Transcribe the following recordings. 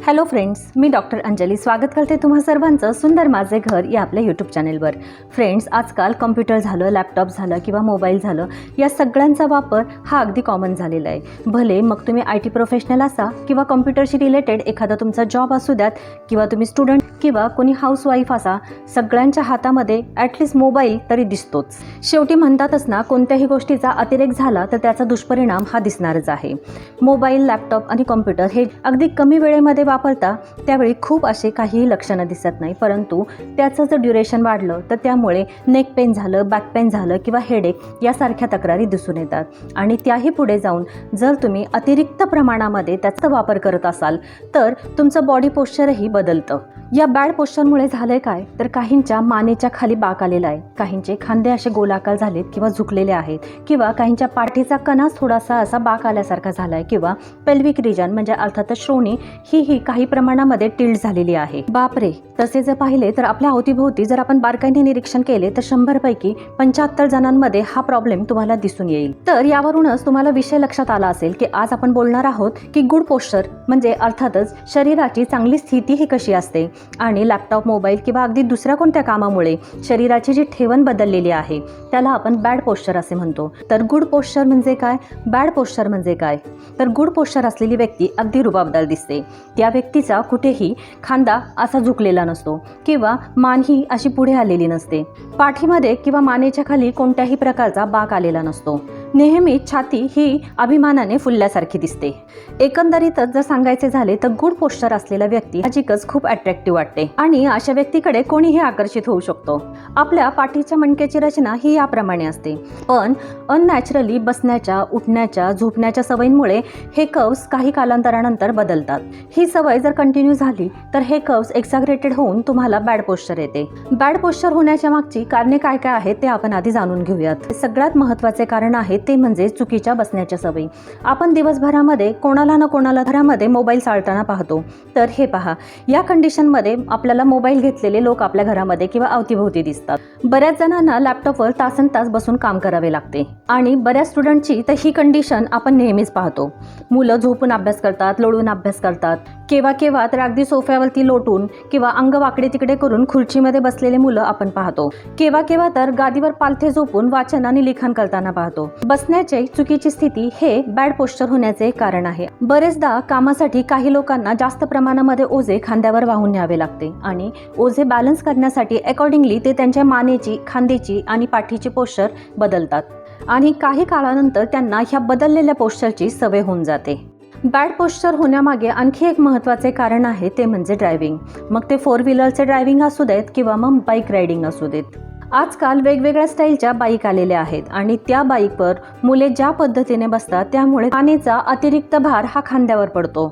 Hello friends, मी doctor Anjali स्वागत करते तुम्हा सर्वांचं सुंदर माझे घर या आपल्या यूट्यूब चॅनेलवर. फ्रेंड्स, आजकाल कम्प्युटर झालं, लॅपटॉप झालं किंवा मोबाईल झालं, या सगळ्यांचा वापर हा अगदी कॉमन झालेला आहे. भले मग तुम्ही IT प्रोफेशनल असा किंवा कम्प्युटरशी रिलेटेड एखादा तुमचा जॉब असू द्यात किंवा तुम्ही स्टुडंट किंवा कोणी हाऊसवाईफ असा, सगळ्यांच्या हातामध्ये ॲटलिस्ट मोबाईल तरी दिसतोच. शेवटी म्हणतातच ना, कोणत्याही गोष्टीचा अतिरेक झाला तर त्याचा दुष्परिणाम हा दिसणारच आहे. मोबाईल, लॅपटॉप आणि कम्प्युटर हे अगदी कमी वेळेमध्ये वापरता त्यावेळी खूप असे काहीही लक्षणं दिसत नाही, परंतु त्याचं जर ड्युरेशन वाढलं तर त्यामुळे नेक पेन झालं, बॅक पेन झालं किंवा हेडेक यासारख्या तक्रारी दिसून येतात. आणि त्याही पुढे जाऊन जर तुम्ही अतिरिक्त प्रमाणामध्ये त्याचा वापर करत असाल तर तुमचं बॉडी पोश्चरही बदलतं. या बॅड पोश्चरमुळे झालंय काय तर काहींच्या मानेच्या खाली बाक आलेला आहे, काहींचे खांदे असे गोलाकार झालेत किंवा झुकलेले आहेत, किंवा काहींच्या पाठीचा कणाच थोडासा असा बाक आल्यासारखा झालाय, किंवा पेल्विक रिजन म्हणजे अर्थातच श्रोणी ही काही प्रमाणामध्ये टिल्ट झालेली आहे. बापरे, तसे जर पाहिले तर आपल्या अवतीभोवती जर आपण बारकाईने निरीक्षण केले तर 100 पैकी 75 जणांमध्ये हा प्रॉब्लेम तुम्हाला दिसून येईल. तर यावरूनच तुम्हाला विषय लक्षात आला असेल की आज आपण बोलणार आहोत की गुड पोश्चर म्हणजे अर्थातच शरीराची चांगली स्थिती ही कशी असते, आणि लॅपटॉप, मोबाईल किंवा अगदी दुसऱ्या कोणत्या कामामुळे शरीराची जी ठेवण बदललेली आहे त्याला आपण बॅड पोश्चर असे म्हणतो. तर गुड पोश्चर म्हणजे काय, बॅड पोश्चर म्हणजे काय? तर गुड पोश्चर असलेली व्यक्ती अगदी रुबाबदार दिसते. त्या व्यक्तीचा कुठेही खांदा असा झुकलेला नसतो किंवा मान ही अशी पुढे आलेली नसते. पाठीमध्ये किंवा मानेच्या खाली कोणत्याही प्रकारचा बाक आलेला नसतो. नेहमी छाती ही अभिमानाने फुलल्यासारखी दिसते. एकंदरीतच जर सांगायचे झाले तर गुड पोश्चर असलेला व्यक्ती साहजिकच खूप अट्रॅक्टिव्ह वाटते आणि अशा व्यक्तीकडे कोणीही आकर्षित होऊ शकतो. आपल्या पाठीच्या मणक्याची रचना ही याप्रमाणे असते, पण अननॅचरली बसण्याच्या, उठण्याच्या, झोपण्याच्या सवयींमुळे हे कर्व्स काही कालांतरानंतर बदलतात. ही सवय जर कंटिन्यू झाली तर हे कर्व्स एक्झॅगरेटेड होऊन तुम्हाला बॅड पोश्चर येते. बॅड पोश्चर होण्याच्या मागची कारणे काय काय आहेत ते आपण आधी जाणून घेऊयात. सगळ्यात महत्त्वाचे कारण आहे ते म्हणजे चुकीच्या बसण्याच्या सवयी. आपण दिवसभरामध्ये कोणाला ना कोणाला घरामध्ये मोबाईल चालताना पाहतो. तर हे पहा, या कंडिशनमध्ये आपल्याला मोबाईल घेतलेले लोक आपल्या घरामध्ये किंवा अवतीभोवती दिसतात. बऱ्याच जणांना लॅपटॉपवर तासनतास बसून काम करावे लागते आणि बऱ्याच स्टुडंटची तर ही कंडिशन आपण नेहमीच पाहतो. मुलं झोपून अभ्यास करतात, लोळून अभ्यास करतात, केव्हा केव्हा तर अगदी सोफ्यावरती लोटून किंवा अंग वाकडे तिकडे करून खुर्चीमध्ये बसलेले मुलं आपण पाहतो. केव्हा केव्हा तर गादीवर पालथे झोपून वाचन आणि लिखाण करताना पाहतो. बसण्याची चुकीची स्थिती हे बॅड पोश्चर होण्याचे एक कारण आहे. बरेचदा कामासाठी काही लोकांना जास्त प्रमाणामध्ये ओझे खांद्यावर वाहून न्यावे लागते आणि ओझे बॅलन्स करण्यासाठी अकॉर्डिंगली ते त्यांच्या मानेची, खांद्याची आणि पाठीची पोश्चर बदलतात आणि काही काळानंतर त्यांना ह्या बदललेल्या पोश्चरची सवय होऊन जाते. बॅड पोश्चर होण्यामागे आणखी एक महत्त्वाचे कारण आहे ते म्हणजे ड्रायव्हिंग. मग ते 4 व्हीलरचे ड्रायव्हिंग असू देत किंवा मग बाईक रायडिंग असू देत. आजकाल वेगवेगळ्या स्टाईलच्या बाईक आलेल्या आहेत आणि त्या बाईकवर मुले ज्या पद्धतीने बसतात त्यामुळे मानेचा अतिरिक्त भार हा खांद्यावर पडतो.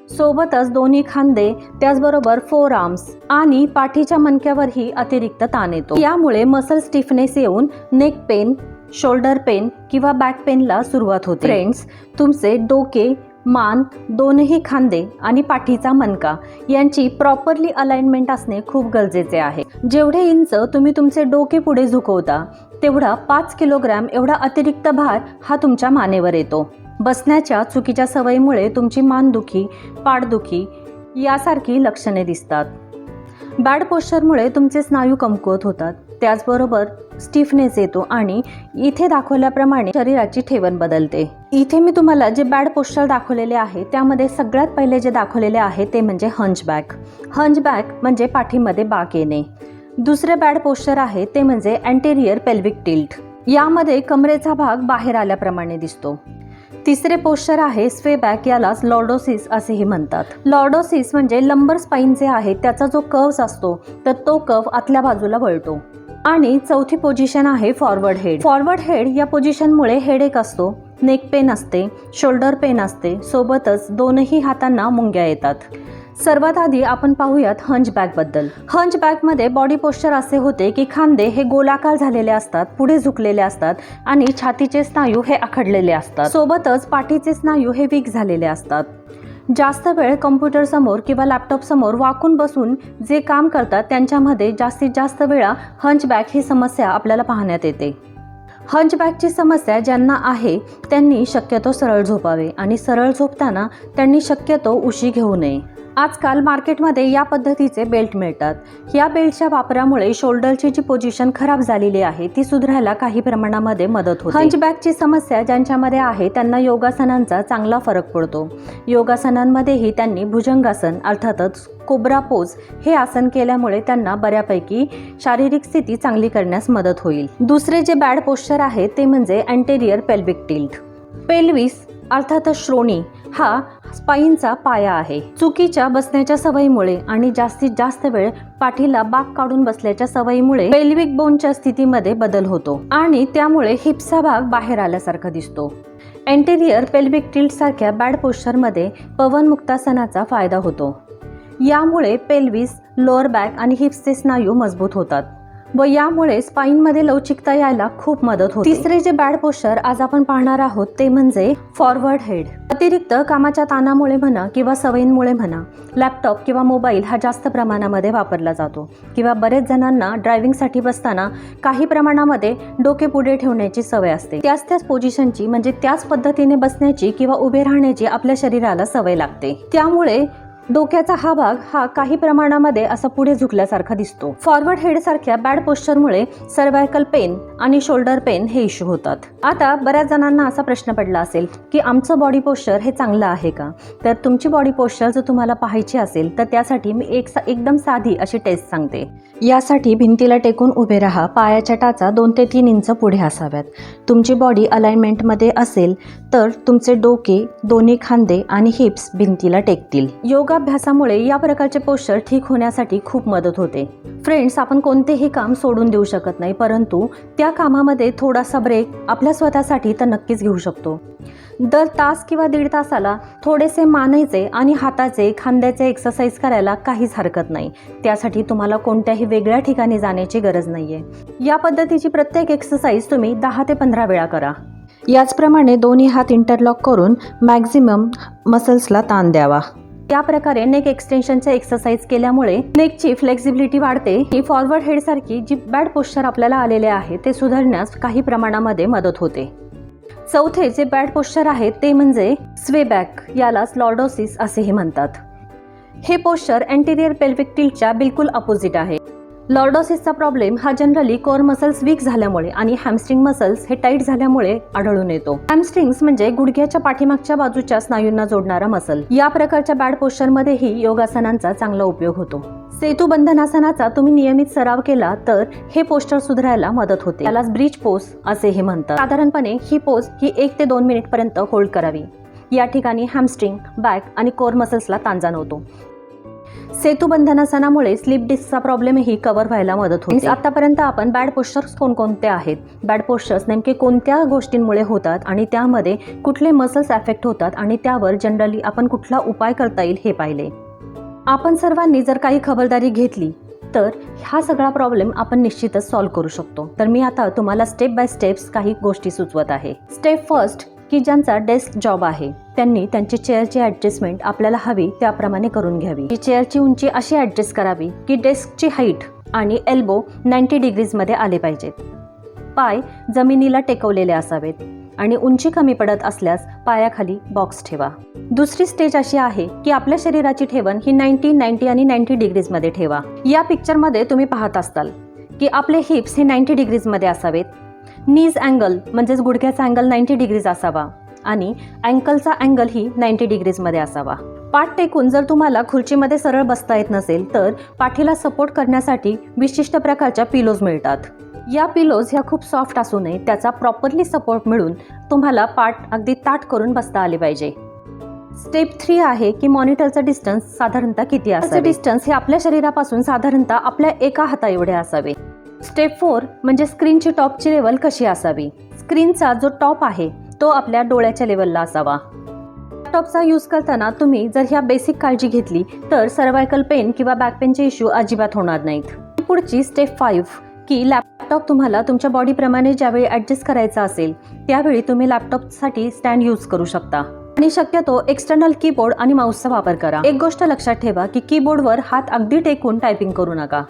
सोबतच दोन्ही खांदे, त्याचबरोबर 4 आर्म्स आणि पाठीच्या मणक्यावरही अतिरिक्त ताण येतो. यामुळे मसल स्टिफनेस येऊन नेक पेन, शोल्डर पेन किंवा बॅक पेनला सुरुवात होते. फ्रेंड्स, तुमचे डोके, मान, दोनही खांदे आणि पाठीचा मणका यांची प्रॉपरली अलाइनमेंट असणे खूप गरजेचे आहे. जेवढे इंच तुम्ही तुमचे डोके पुढे झुकवता तेवढा 5 किलोग्रॅम एवढा अतिरिक्त भार हा तुमच्या मानेवर येतो. बसण्याच्या चुकीच्या सवयीमुळे तुमची मानदुखी, पाठदुखी यासारखी लक्षणे दिसतात. बॅड पोश्चरमुळे तुमचे स्नायू कमकुवत होतात, त्याचबरोबर स्टिफनेस येतो आणि इथे दाखवल्याप्रमाणे शरीराची ठेवण बदलते. इथे मी तुम्हाला जे बॅड पोश्चर दाखवलेले आहे त्यामध्ये सगळ्यात पहिले जे दाखवलेले आहे ते म्हणजे हंचबॅक. हंचबॅक म्हणजे पाठीमध्ये बाक येणे. दुसरे बॅड पोश्चर आहे ते म्हणजे अँटेरियर पेल्विक टिल्ट. यामध्ये कमरेचा भाग बाहेर आल्याप्रमाणे दिसतो. तिसरे पोश्चर आहे स्वे बॅक, यालाच लॉर्डोसिस असेही म्हणतात. लॉर्डोसिस म्हणजे लंबर स्पाईन जे आहे त्याचा जो कर्व्स असतो तर तो कर्व आतल्या बाजूला वळतो. आणि चौथी पोझिशन आहे फॉरवर्ड हेड. फॉरवर्ड हेड या पोझिशनमुळे हेडेक असतो, नेक पेन असते, शोल्डर पेन असते, सोबतच दोनही हातांना मुंग्या येतात. सर्वात आधी आपण पाहूयात हंचबॅक बद्दल. हंचबॅकमध्ये बॉडी पोश्चर असे होते की खांदे हे गोलाकार झालेले असतात, पुढे झुकलेले असतात आणि छातीचे स्नायू हे आखडलेले असतात. सोबतच पाठीचे स्नायू हे वीक झालेले असतात. जास्त वेळ कम्प्युटर समोर किंवा लॅपटॉप समोर वाकून बसून जे काम करतात त्यांच्यामध्ये जास्तीत जास्त वेळा हंचबॅक ही समस्या आपल्याला पाहण्यात येते. हंचबॅकची समस्या ज्यांना आहे त्यांनी शक्यतो सरळ झोपावे आणि सरळ झोपताना त्यांनी शक्यतो उशी घेऊ नये. आजकाल मार्केटमध्ये या पद्धतीचे बेल्ट मिळतात. या बेल्टच्या वापरामुळे शोल्डरची जी पोझिशन खराब झालेली आहे ती सुधारायला काही प्रमाणामध्ये मदत होते. हंचबॅकची समस्या ज्यांच्यामध्ये आहे त्यांना योगासनांचा चांगला फरक पडतो. योगासनांमध्येही त्यांनी भुजंगासन अर्थातच कोब्रा पोज हे आसन केल्यामुळे त्यांना बऱ्यापैकी शारीरिक स्थिती चांगली करण्यास मदत होईल. दुसरे जे बॅड पोश्चर आहे ते म्हणजे अँटेरियर पेल्विक टिल्ट. पेल्विस अर्थातच श्रोणी हा स्पाईनचा पाया आहे. चुकीच्या बसण्याच्या सवयीमुळे आणि जास्तीत जास्त वेळ पाठीला बाक काढून बसल्याच्या सवयीमुळे पेल्विक बोनच्या स्थितीमध्ये बदल होतो आणि त्यामुळे हिप्सचा भाग बाहेर आल्यासारखा दिसतो. अँटेरियर पेल्विक टिल्ट सारख्या बॅड पोश्चरमध्ये पवनमुक्तासनाचा फायदा होतो. यामुळे पेल्विस, लोअर बॅक आणि हिप्सचे स्नायू मजबूत होतात व यामुळे स्पाईनमध्ये लवचिकता यायला खूप मदत होते. तिसरे जे बॅड पोश्चर आज आपण पाहणार आहोत ते म्हणजे फॉरवर्ड हेड. अतिरिक्त कामाच्या ताणामुळे म्हणा किंवा सवयींमुळे म्हणा लॅपटॉप किंवा मोबाईल हा जास्त प्रमाणामध्ये वापरला जातो किंवा बरेच जणांना ड्रायव्हिंगसाठी बसताना काही प्रमाणामध्ये डोके पुढे ठेवण्याची सवय असते. त्याच पोझिशनची म्हणजे त्याच पद्धतीने बसण्याची किंवा उभे राहण्याची आपल्या शरीराला सवय लागते. त्यामुळे डोक्याचा हा भाग हा काही प्रमाणामध्ये असा पुढे झुकल्यासारखा दिसतो. फॉरवर्ड हेड सारख्या बॅड पोश्चरमुळे सर्वायकल पेन आणि शोल्डर पेन हे इश्यू होतात. आता बऱ्याच जणांना असा प्रश्न पडला असेल की आमचं बॉडी पोश्चर हे चांगलं आहे का? तर तुमची बॉडी पोश्चर जर तुम्हाला पाहायची असेल तर त्यासाठी मी एकदम साधी अशी टेस्ट सांगते. यासाठी भिंतीला टेकून उभे राहा. पायाच्या टाचा 2 ते 3 इंच पुढे असाव्यात. तुमची बॉडी अलाइनमेंटमध्ये असेल तर तुमचे डोके, दोन्ही खांदे आणि हिप्स भिंतीला टेकतील. योगाभ्यासामुळे या प्रकारचे पोश्चर ठीक होण्यासाठी खूप मदत होते. फ्रेंड्स, आपण कोणतेही काम सोडून देऊ शकत नाही, परंतु त्या कामामध्ये थोडासा ब्रेक आपल्या स्वतःसाठी तर नक्कीच घेऊ शकतो. दर तास किंवा 1.5 तासाला थोडेसे मानेचे आणि हाताचे, खांद्याचे एक्सरसाइज करायला काहीच हरकत नाही. त्यासाठी तुम्हाला कोणत्याही वेगळ्या ठिकाणी जाण्याची गरज नाहीये. या पद्धतीची प्रत्येक एक्सरसाइज तुम्ही 10 ते 15 वेळा करा. याचप्रमाणे दोन्ही हात इंटरलॉक करून मॅक्झिमम मसल्सला ताण द्यावा. त्या प्रकारे नेक एक्सटेन्शनचे एक्सरसाइज केल्यामुळे नेकची फ्लेक्झिबिलिटी वाढते. ही फॉरवर्ड हेड सारखी जी बॅड पोश्चर आपल्याला आलेले आहे ते सुधारण्यास काही प्रमाणामध्ये मदत होते. चौथे जे बॅड पोश्चर आहे ते म्हणजे स्वे बॅक, यालाच लॉर्डोसिस असेही म्हणतात. हे पोश्चर अँटेरियर पेल्विक टिल्टच्या बिलकुल अपोजिट आहे. लॉर्डोसिसचा प्रॉब्लेम हा जनरली कोर मसल्स वीक झाल्यामुळे आणि हॅमस्ट्रिंग मसल्स हे टाईट झाल्यामुळे आढळून येतो. हॅमस्ट्रिंग्स म्हणजे गुडघ्याच्या पाठीमागच्या बाजूच्या स्नायूंना जोडणारा मसल. या प्रकारच्या बॅड पोश्चरमध्येही योगासनांचा चांगला उपयोग होतो. सेतुबंधनासनाचा तुम्ही नियमित सराव केला तर हे पोश्चर सुधारायला मदत होते. त्यालाच ब्रिज पोज असेही म्हणतात. साधारणपणे ही पोज ही 1 ते 2 मिनिटपर्यंत होल्ड करावी. या ठिकाणी हॅमस्ट्रिंग, बॅक आणि कोर मसल्सला ताण जाणवतो. सेतुबंधनासनामुळे स्लिप डिस्कचा प्रॉब्लेमही कव्हर व्हायला मदत होते. आतापर्यंत आपण बॅड पोश्चर्स कोणकोणते आहेत, बॅड पोश्चर्स नेमके कोणत्या गोष्टींमुळे होतात आणि त्यामध्ये कुठले मसल्स अफेक्ट होतात आणि त्यावर जनरली आपण कुठला उपाय करता येईल हे पाहिले. आपण सर्वांनी जर काही खबरदारी घेतली तर हा सगळा प्रॉब्लेम आपण निश्चितच सॉल्व्ह करू शकतो. तर मी आता तुम्हाला स्टेप बाय स्टेप्स काही गोष्टी सुचवत आहे. स्टेप फर्स्ट की ज्यांचा डेस्क जॉब आहे त्यांनी त्यांची चेअरची ॲडजस्टमेंट आपल्याला हवी त्याप्रमाणे करून घ्यावी. चेअरची उंची अशी ॲडजस्ट करावी की डेस्कची हाईट आणि एल्बो 90 डिग्रीजमध्ये आले पाहिजेत. पाय जमिनीला टेकवलेले असावेत आणि उंची कमी पडत असल्यास पायाखाली बॉक्स ठेवा. दुसरी स्टेज अशी आहे की आपल्या शरीराची ठेवण ही 90 आणि 90 डिग्रीजमध्ये ठेवा. या पिक्चरमध्ये तुम्ही पाहत असताल की आपले हिप्स हे 90 डिग्रीजमध्ये असावेत. नीज अँगल म्हणजेच गुडघ्याचा अँगल 90 डिग्रीज असावा आणि अँकलचा अँगल ही 90 डिग्रीजमध्ये असावा. पाठ टेकून जर तुम्हाला खुर्चीमध्ये सरळ बसता येत नसेल तर पाठीला सपोर्ट करण्यासाठी विशिष्ट प्रकारच्या पिलोज मिळतात. या पिलोज ह्या खूप सॉफ्ट असू नये, त्याचा प्रॉपरली सपोर्ट मिळून तुम्हाला पाठ अगदी ताठ करून बसता आले पाहिजे. स्टेप 3 आहे की मॉनिटरचं डिस्टन्स साधारणतः किती असावे. डिस्टन्स हे आपल्या शरीरापासून साधारणतः आपल्या एका हाता एवढे असावे. स्टेप 4 म्हणजे स्क्रीनची टॉपची लेवल कशी असावी. स्क्रीनचा जो टॉप आहे तो आपल्या डोळ्याच्या लेवलला असावा. लॅपटॉपचा यूज करताना तुम्ही जर ह्या बेसिक काळजी घेतली तर सर्वायकल पेन किंवा बॅक पेनचे इश्यू अजिबात होणार नाहीत. पुढची स्टेप 5 की लॅपटॉप तुम्हाला तुमच्या बॉडीप्रमाणे ज्यावेळी ॲडजस्ट करायचा असेल त्यावेळी तुम्ही लॅपटॉपसाठी स्टँड यूज करू शकता आणि शक्यतो एक्सटर्नल कीबोर्ड आणि माऊसचा वापर करा. एक गोष्ट लक्षात ठेवा की कीबोर्डवर हात अगदी टेकून टायपिंग करू नका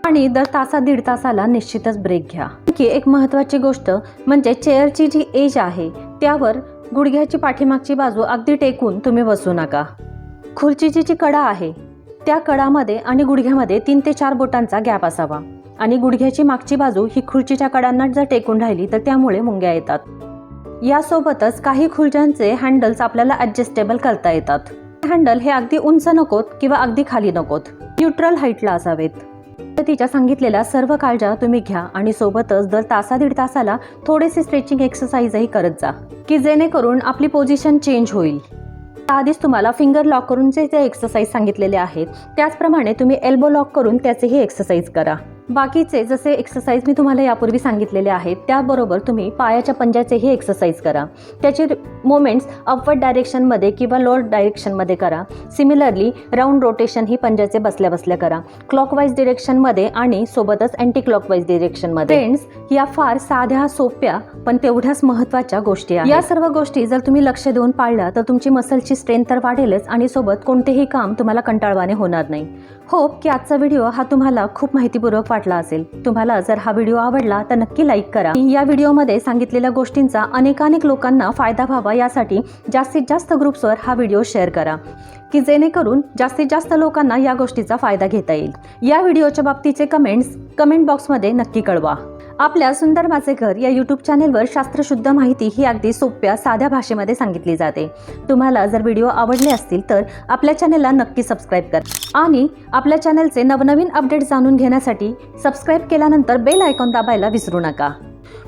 आणि दर तासा 1.5 तासाला निश्चितच ब्रेक घ्या. की एक महत्त्वाची गोष्ट म्हणजे चेअरची जी एज आहे त्यावर गुडघ्याची पाठीमागची बाजू अगदी टेकून तुम्ही बसू नका. खुर्चीची जी कडा आहे त्या कडामध्ये आणि गुडघ्यामध्ये 3 ते 4 बोटांचा गॅप असावा आणि गुडघ्याची मागची बाजू ही खुर्चीच्या कडांना जर टेकून राहिली तर त्यामुळे मुंग्या येतात. यासोबतच काही खुर्च्यांचे हँडल्स आपल्याला ॲडजस्टेबल करता येतात. हँडल हे अगदी उंच नकोत किंवा अगदी खाली नकोत, न्यूट्रल हाईटला असावेत. तिच्या सांगितलेल्या सर्व काळज्या तुम्ही घ्या आणि सोबतच दर तासा-दीड तासाला थोडेसे स्ट्रेचिंग एक्सरसाइजही करत जा की जेणेकरून आपली पोझिशन चेंज होईल. आधीच तुम्हाला फिंगर लॉक करून जे एक्सरसाइज सांगितलेले आहेत त्याचप्रमाणे तुम्ही एल्बो लॉक करून त्याचेही एक्सरसाइज करा. बाकीचे जसे एक्सरसाइज मी तुम्हाला यापूर्वी सांगितलेले आहेत त्याबरोबर तुम्ही पायाच्या पंजाचेही एक्सरसाइज करा. त्याचे मोमेंट्स अपवर्ड डायरेक्शनमध्ये किंवा लोअर डायरेक्शनमध्ये करा. सिमिलरली राऊंड रोटेशन ही पंजाचे बसल्या बसल्या करा, क्लॉकवाईज डिरेक्शनमध्ये आणि सोबतच अँटी क्लॉकवाईज डिरेक्शनमध्ये. फ्रेंड्स, या फार साध्या सोप्या पण तेवढ्याच महत्त्वाच्या गोष्टी आहेत. या सर्व गोष्टी जर तुम्ही लक्ष देऊन पाळल्या तर तुमची मसलची स्ट्रेंथ तर वाढेलच आणि सोबत कोणतेही काम तुम्हाला कंटाळवाणे होणार नाही. होप की आजचा व्हिडिओ हा तुम्हाला खूप माहितीपूर्वक वाटला असेल. तुम्हाला जर हा व्हिडिओ आवडला तर नक्की लाईक करा. या व्हिडिओमध्ये सांगितलेल्या गोष्टींचा अनेकानेक लोकांना फायदा व्हावा यासाठी जास्तीत जास्त ग्रुप्सवर हा व्हिडिओ शेअर करा की जेणेकरून जास्तीत जास्त लोकांना या गोष्टीचा फायदा घेता येईल. या व्हिडिओच्या बाबतीचे कमेंट्स कमेंट बॉक्समध्ये नक्की कळवा. आपल्या सुंदर माझे घर या यूट्यूब चॅनेलवर शास्त्रशुद्ध माहिती ही अगदी सोप्या साध्या भाषेमध्ये सांगितली जाते. तुम्हाला जर व्हिडिओ आवडले असतील तर आपल्या चॅनेलला नक्की सबस्क्राईब करा आणि आपल्या चॅनेलचे नवनवीन अपडेट जाणून घेण्यासाठी सबस्क्राईब केल्यानंतर बेल आयकॉन दाबायला विसरू नका.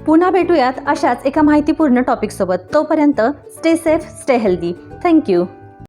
पुन्हा भेटूयात अशाच एका माहितीपूर्ण टॉपिकसोबत. तोपर्यंत stay safe, stay healthy. Thank you.